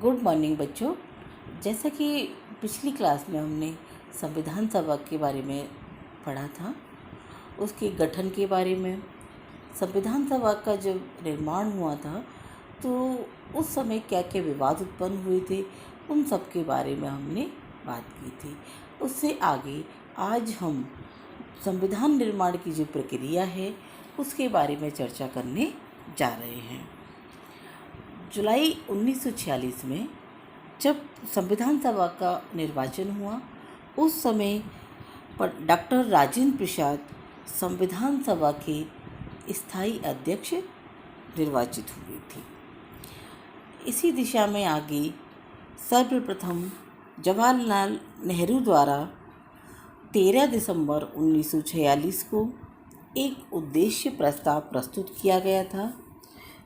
Good morning बच्चों। जैसा कि पिछली क्लास में हमने संविधान सभा के बारे में पढ़ा था, उसके गठन के बारे में, संविधान सभा का जब निर्माण हुआ था तो उस समय क्या क्या विवाद उत्पन्न हुए थे, उन सब के बारे में हमने बात की थी। उससे आगे आज हम संविधान निर्माण की जो प्रक्रिया है उसके बारे में चर्चा करने जा रहे हैं। जुलाई 1946 में जब संविधान सभा का निर्वाचन हुआ, उस समय डॉक्टर राजेंद्र प्रसाद संविधान सभा के स्थायी अध्यक्ष निर्वाचित हुए थे। इसी दिशा में आगे सर्वप्रथम जवाहरलाल नेहरू द्वारा 13 दिसंबर 1946 को एक उद्देश्य प्रस्ताव प्रस्तुत किया गया था,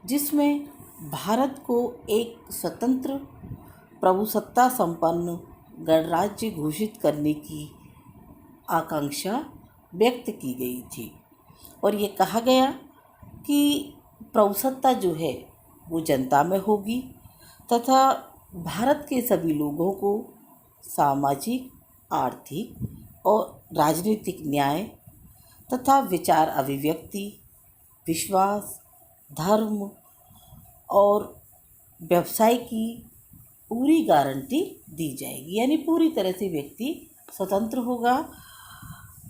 जिसमें भारत को एक स्वतंत्र प्रभुसत्ता संपन्न गणराज्य घोषित करने की आकांक्षा व्यक्त की गई थी और ये कहा गया कि प्रभुसत्ता जो है वो जनता में होगी तथा भारत के सभी लोगों को सामाजिक, आर्थिक और राजनीतिक न्याय तथा विचार अभिव्यक्ति, विश्वास, धर्म और व्यवसाय की पूरी गारंटी दी जाएगी, यानी पूरी तरह से व्यक्ति स्वतंत्र होगा।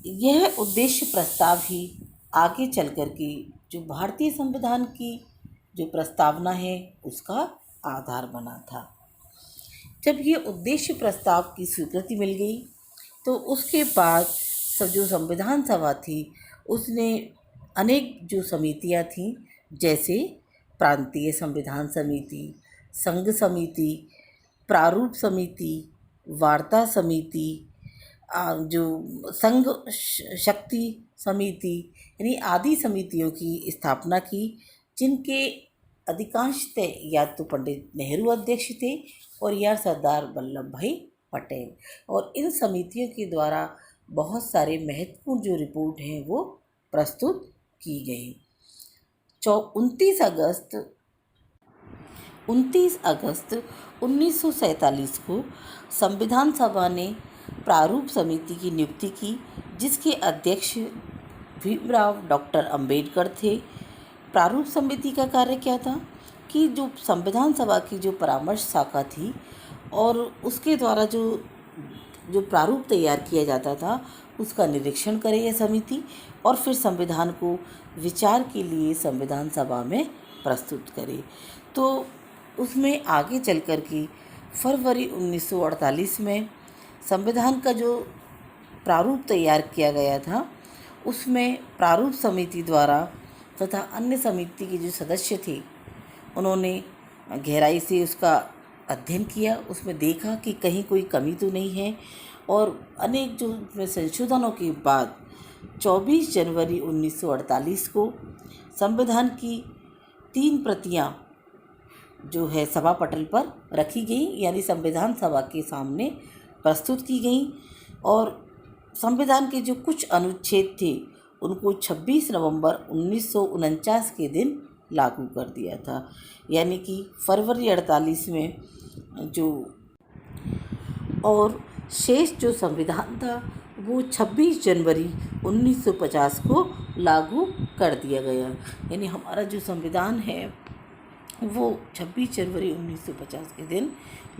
यह उद्देश्य प्रस्ताव ही आगे चल कर के जो भारतीय संविधान की जो प्रस्तावना है उसका आधार बना था। जब ये उद्देश्य प्रस्ताव की स्वीकृति मिल गई तो उसके बाद जो संविधान सभा थी उसने अनेक जो समितियां थीं, जैसे प्रांतीय संविधान समिति, संघ समिति, प्रारूप समिति, वार्ता समिति, जो संघ शक्ति समिति, यानी आदि समितियों की स्थापना की, जिनके अधिकांशतः या तो पंडित नेहरू अध्यक्ष थे और या सरदार वल्लभ भाई पटेल। और इन समितियों के द्वारा बहुत सारे महत्वपूर्ण जो रिपोर्ट हैं वो प्रस्तुत की गई। 29 अगस्त 1947 को संविधान सभा ने प्रारूप समिति की नियुक्ति की, जिसके अध्यक्ष भीमराव डॉक्टर अंबेडकर थे। प्रारूप समिति का कार्य क्या था कि जो संविधान सभा की जो परामर्श शाखा थी और उसके द्वारा जो प्रारूप तैयार किया जाता था उसका निरीक्षण करे यह समिति और फिर संविधान को विचार के लिए संविधान सभा में प्रस्तुत करे। तो उसमें आगे चल कर के फरवरी 1948 में संविधान का जो प्रारूप तैयार किया गया था उसमें प्रारूप समिति द्वारा तथा अन्य समिति के जो सदस्य थे उन्होंने गहराई से उसका अध्ययन किया, उसमें देखा कि कहीं कोई कमी तो नहीं है और अनेक जो संशोधनों के बाद 24 जनवरी 1948 को संविधान की 3 प्रतियां जो है सभा पटल पर रखी गई, यानी संविधान सभा के सामने प्रस्तुत की गई और संविधान के जो कुछ अनुच्छेद थे उनको 26 नवंबर 1949 के दिन लागू कर दिया था, यानी कि फरवरी 48 में जो और शेष जो संविधान था वो 26 जनवरी 1950 को लागू कर दिया गया। यानी हमारा जो संविधान है वो 26 जनवरी 1950 के दिन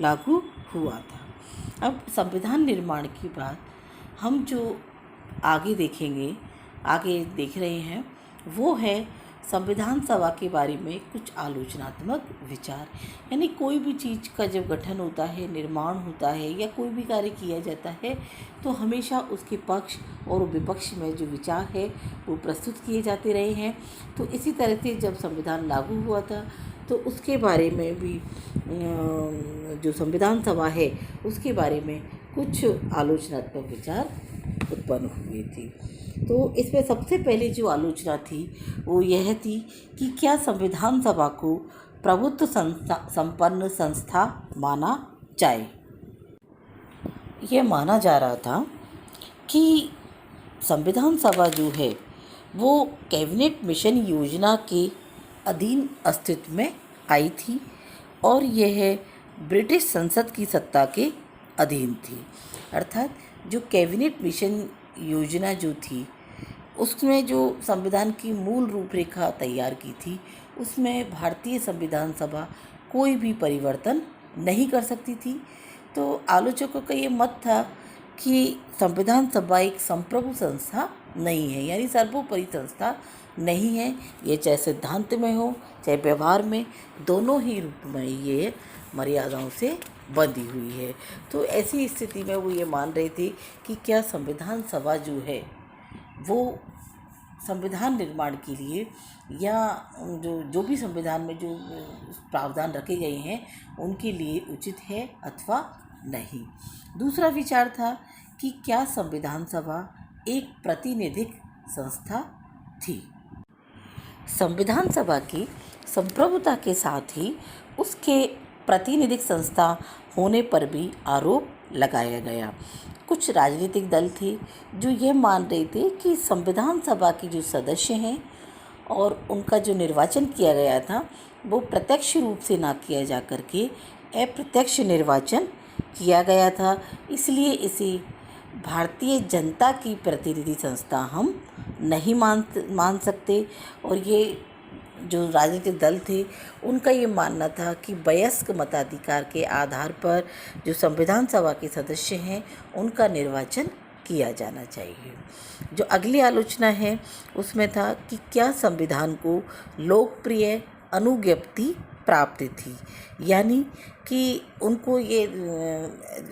लागू हुआ था। अब संविधान निर्माण के बाद हम जो आगे देख रहे हैं वो है संविधान सभा के बारे में कुछ आलोचनात्मक विचार। यानी कोई भी चीज़ का जब गठन होता है, निर्माण होता है या कोई भी कार्य किया जाता है तो हमेशा उसके पक्ष और विपक्ष में जो विचार है वो प्रस्तुत किए जाते रहे हैं। तो इसी तरह से जब संविधान लागू हुआ था तो उसके बारे में भी जो संविधान सभा है उसके बारे में कुछ आलोचनात्मक विचार उत्पन्न हुए थे। तो इसमें सबसे पहले जो आलोचना थी वो यह थी कि क्या संविधान सभा को प्रभुत्व संपन्न संस्था माना जाए। यह माना जा रहा था कि संविधान सभा जो है वो कैबिनेट मिशन योजना के अधीन अस्तित्व में आई थी और यह ब्रिटिश संसद की सत्ता के अधीन थी। अर्थात जो कैबिनेट मिशन योजना जो थी उसमें जो संविधान की मूल रूपरेखा तैयार की थी उसमें भारतीय संविधान सभा कोई भी परिवर्तन नहीं कर सकती थी। तो आलोचकों का ये मत था कि संविधान सभा एक संप्रभु संस्था नहीं है, यानी सर्वोपरि संस्था नहीं है। ये चाहे सिद्धांत में हो चाहे व्यवहार में, दोनों ही रूप में ये मर्यादाओं से बंधी हुई है। तो ऐसी स्थिति में वो ये मान रहे थे कि क्या संविधान सभा जो है वो संविधान निर्माण के लिए या जो भी संविधान में जो प्रावधान रखे गए हैं उनके लिए उचित है अथवा नहीं। दूसरा विचार था कि क्या संविधान सभा एक प्रातिनिधिक संस्था थी। संविधान सभा की संप्रभुता के साथ ही उसके प्रातिनिधिक संस्था होने पर भी आरोप लगाया गया। कुछ राजनीतिक दल थे जो ये मान रहे थे कि संविधान सभा के जो सदस्य हैं और उनका जो निर्वाचन किया गया था वो प्रत्यक्ष रूप से ना किया जा करके अप्रत्यक्ष निर्वाचन किया गया था, इसलिए इसे भारतीय जनता की प्रतिनिधि संस्था हम नहीं मान सकते। और ये जो राजनीतिक दल थे उनका ये मानना था कि वयस्क मताधिकार के आधार पर जो संविधान सभा के सदस्य हैं उनका निर्वाचन किया जाना चाहिए। जो अगली आलोचना है उसमें था कि क्या संविधान को लोकप्रिय अनुज्ञप्ति प्राप्त थी, यानी कि उनको ये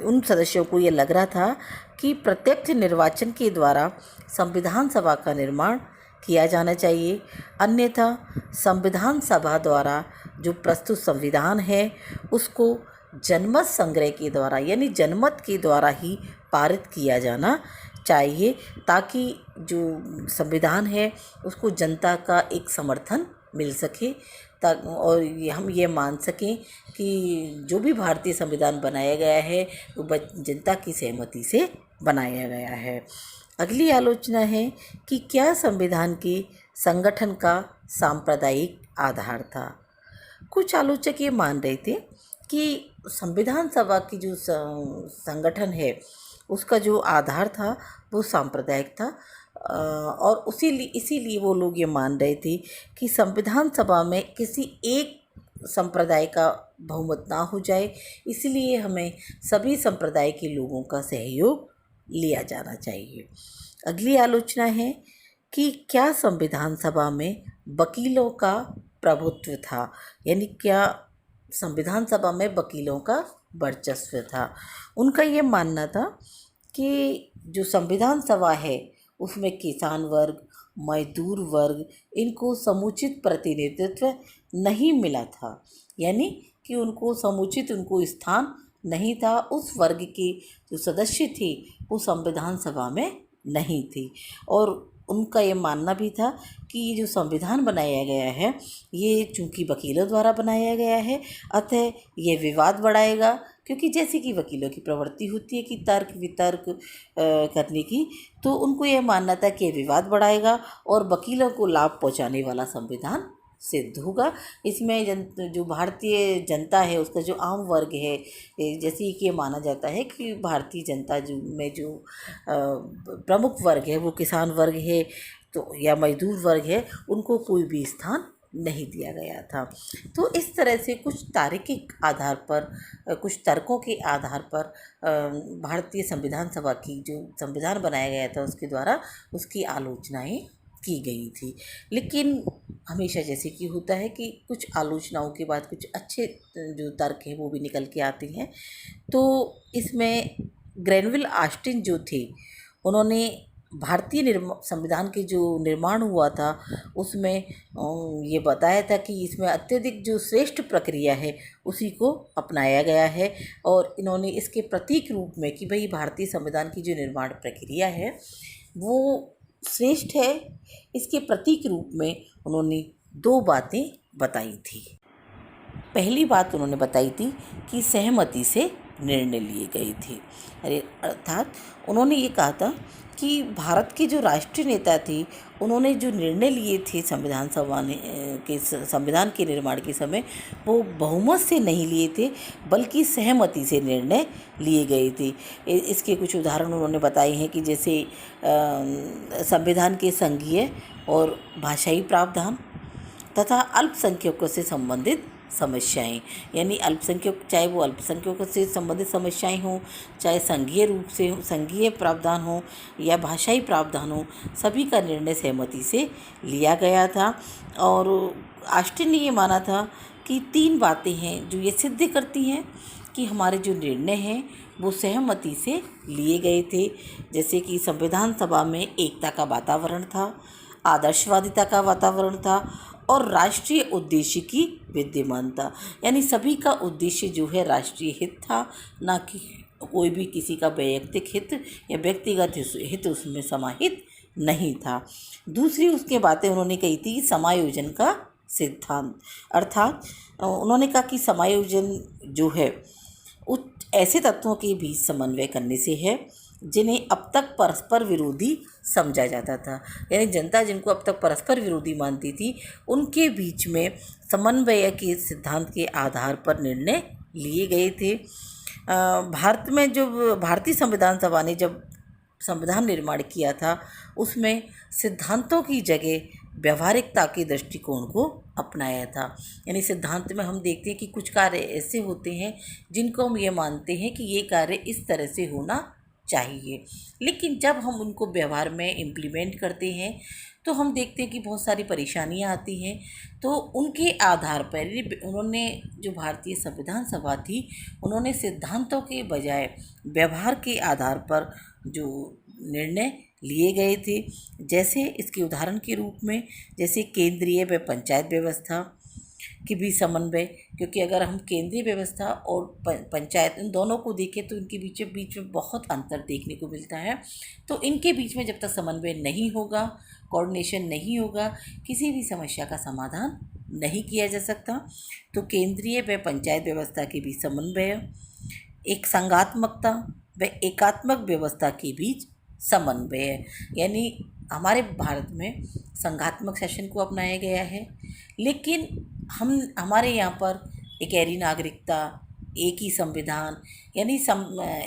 उन सदस्यों को ये लग रहा था कि प्रत्यक्ष निर्वाचन के द्वारा संविधान सभा का निर्माण किया जाना चाहिए, अन्यथा संविधान सभा द्वारा जो प्रस्तुत संविधान है उसको जनमत संग्रह के द्वारा यानी जनमत के द्वारा ही पारित किया जाना चाहिए, ताकि जो संविधान है उसको जनता का एक समर्थन मिल सके और हम ये मान सकें कि जो भी भारतीय संविधान बनाया गया है वो जनता की सहमति से बनाया गया है। अगली आलोचना है कि क्या संविधान के संगठन का सांप्रदायिक आधार था। कुछ आलोचक ये मान रहे थे कि संविधान सभा की जो संगठन है उसका जो आधार था वो सांप्रदायिक था और इसीलिए वो लोग ये मान रहे थे कि संविधान सभा में किसी एक संप्रदाय का बहुमत ना हो जाए, इसलिए हमें सभी संप्रदाय के लोगों का सहयोग लिया जाना चाहिए। अगली आलोचना है कि क्या संविधान सभा में वकीलों का प्रभुत्व था, यानी क्या संविधान सभा में वकीलों का वर्चस्व था। उनका ये मानना था कि जो संविधान सभा है उसमें किसान वर्ग, मजदूर वर्ग, इनको समुचित प्रतिनिधित्व नहीं मिला था, यानी कि उनको समुचित स्थान नहीं था। उस वर्ग के जो सदस्य थे वो संविधान सभा में नहीं थे और उनका ये मानना भी था कि ये जो संविधान बनाया गया है ये चूँकि वकीलों द्वारा बनाया गया है अतः ये विवाद बढ़ाएगा, क्योंकि जैसे कि वकीलों की प्रवृत्ति होती है कि तर्क वितर्क करने की, तो उनको ये मानना था कि ये विवाद बढ़ाएगा और वकीलों को लाभ पहुंचाने वाला संविधान सिद्ध होगा। इसमें जो भारतीय जनता है उसका जो आम वर्ग है, जैसे कि ये माना जाता है कि भारतीय जनता जो प्रमुख वर्ग है वो किसान वर्ग है तो या मजदूर वर्ग है, उनको कोई भी स्थान नहीं दिया गया था। तो इस तरह से कुछ तार्किक आधार पर, कुछ तर्कों के आधार पर भारतीय संविधान सभा की जो संविधान बनाया गया था उसके द्वारा उसकी आलोचनाएं की गई थी। लेकिन हमेशा जैसे कि होता है कि कुछ आलोचनाओं के बाद कुछ अच्छे जो तर्क हैं वो भी निकल के आते हैं। तो इसमें ग्रेनविल ऑस्टिन जो थे उन्होंने भारतीय संविधान के जो निर्माण हुआ था उसमें ये बताया था कि इसमें अत्यधिक जो श्रेष्ठ प्रक्रिया है उसी को अपनाया गया है और इन्होंने इसके प्रतीक रूप में कि भाई भारतीय संविधान की जो निर्माण प्रक्रिया है वो श्रेष्ठ है, इसके प्रतीक रूप में उन्होंने दो बातें बताई थी। पहली बात उन्होंने बताई थी कि सहमति से निर्णय लिए गए थे। अरे अर्थात उन्होंने ये कहा था कि भारत के जो राष्ट्रीय नेता थे उन्होंने जो निर्णय लिए थे संविधान सभा ने के संविधान के निर्माण के समय, वो बहुमत से नहीं लिए थे बल्कि सहमति से निर्णय लिए गए थे। इसके कुछ उदाहरण उन्होंने बताए हैं कि जैसे संविधान के संघीय और भाषाई प्रावधान तथा अल्पसंख्यकों से संबंधित समस्याएं, यानी अल्पसंख्यक, चाहे वो अल्पसंख्यकों से संबंधित समस्याएं हों, चाहे संघीय रूप से संघीय प्रावधान हो या भाषाई प्रावधान हो, सभी का निर्णय सहमति से लिया गया था। और ऑस्टिन ने ये माना था कि 3 बातें हैं जो ये सिद्ध करती हैं कि हमारे जो निर्णय हैं वो सहमति से लिए गए थे। जैसे कि संविधान सभा में एकता का वातावरण था, आदर्शवादिता का वातावरण था और राष्ट्रीय उद्देश्य की विद्यमानता, यानी सभी का उद्देश्य जो है राष्ट्रीय हित था, ना कि कोई भी किसी का वैयक्तिक हित या व्यक्तिगत हित उसमें समाहित नहीं था। दूसरी उसके बातें उन्होंने कही थी समायोजन का सिद्धांत, अर्थात उन्होंने कहा कि समायोजन जो है ऐसे तत्वों के बीच समन्वय करने से है जिन्हें अब तक परस्पर विरोधी समझा जाता था, यानी जनता जिनको अब तक परस्पर विरोधी मानती थी उनके बीच में समन्वय के सिद्धांत के आधार पर निर्णय लिए गए थे। भारत में जब भारतीय संविधान सभा ने जब संविधान निर्माण किया था उसमें सिद्धांतों की जगह व्यवहारिकता के दृष्टिकोण को अपनाया था। यानी सिद्धांत में हम देखते हैं कि कुछ कार्य ऐसे होते हैं जिनको हम ये मानते हैं कि ये कार्य इस तरह से होना चाहिए, लेकिन जब हम उनको व्यवहार में इम्प्लीमेंट करते हैं तो हम देखते हैं कि बहुत सारी परेशानियां आती हैं। तो उनके आधार पर उन्होंने, जो भारतीय संविधान सभा थी, उन्होंने सिद्धांतों के बजाय व्यवहार के आधार पर जो निर्णय लिए गए थे, जैसे इसके उदाहरण के रूप में जैसे केंद्रीय व पंचायत व्यवस्था की भी समन्वय, क्योंकि अगर हम केंद्रीय व्यवस्था और पंचायत इन दोनों को देखें तो इनके बीच में बहुत अंतर देखने को मिलता है। तो इनके बीच में जब तक समन्वय नहीं होगा, कोऑर्डिनेशन नहीं होगा, किसी भी समस्या का समाधान नहीं किया जा सकता। तो केंद्रीय व पंचायत व्यवस्था के बीच समन्वय, एक संघात्मकता व एकात्मक व्यवस्था के बीच समन्वय, यानी हमारे भारत में संघात्मक शासन को अपनाया गया है, लेकिन हमारे यहाँ पर इकहरी नागरिकता, एक ही संविधान, यानी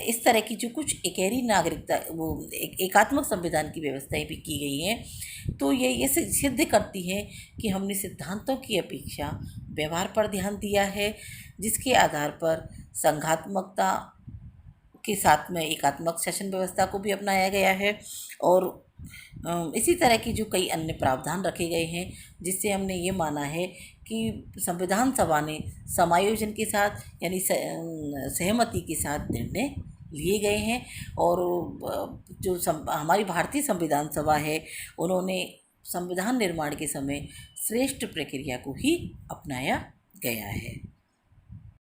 इस तरह की जो कुछ इकहरी नागरिकता, वो एकात्मक संविधान की व्यवस्थाएं भी की गई हैं। तो ये सिद्ध करती है कि हमने सिद्धांतों की अपेक्षा व्यवहार पर ध्यान दिया है, जिसके आधार पर संघात्मकता के साथ में एकात्मक शासन व्यवस्था को भी अपनाया गया है। और इसी तरह की जो कई अन्य प्रावधान रखे गए हैं, जिससे हमने ये माना है कि संविधान सभा ने समायोजन के साथ यानी सहमति के साथ निर्णय लिए गए हैं। और जो हमारी भारतीय संविधान सभा है, उन्होंने संविधान निर्माण के समय श्रेष्ठ प्रक्रिया को ही अपनाया गया है।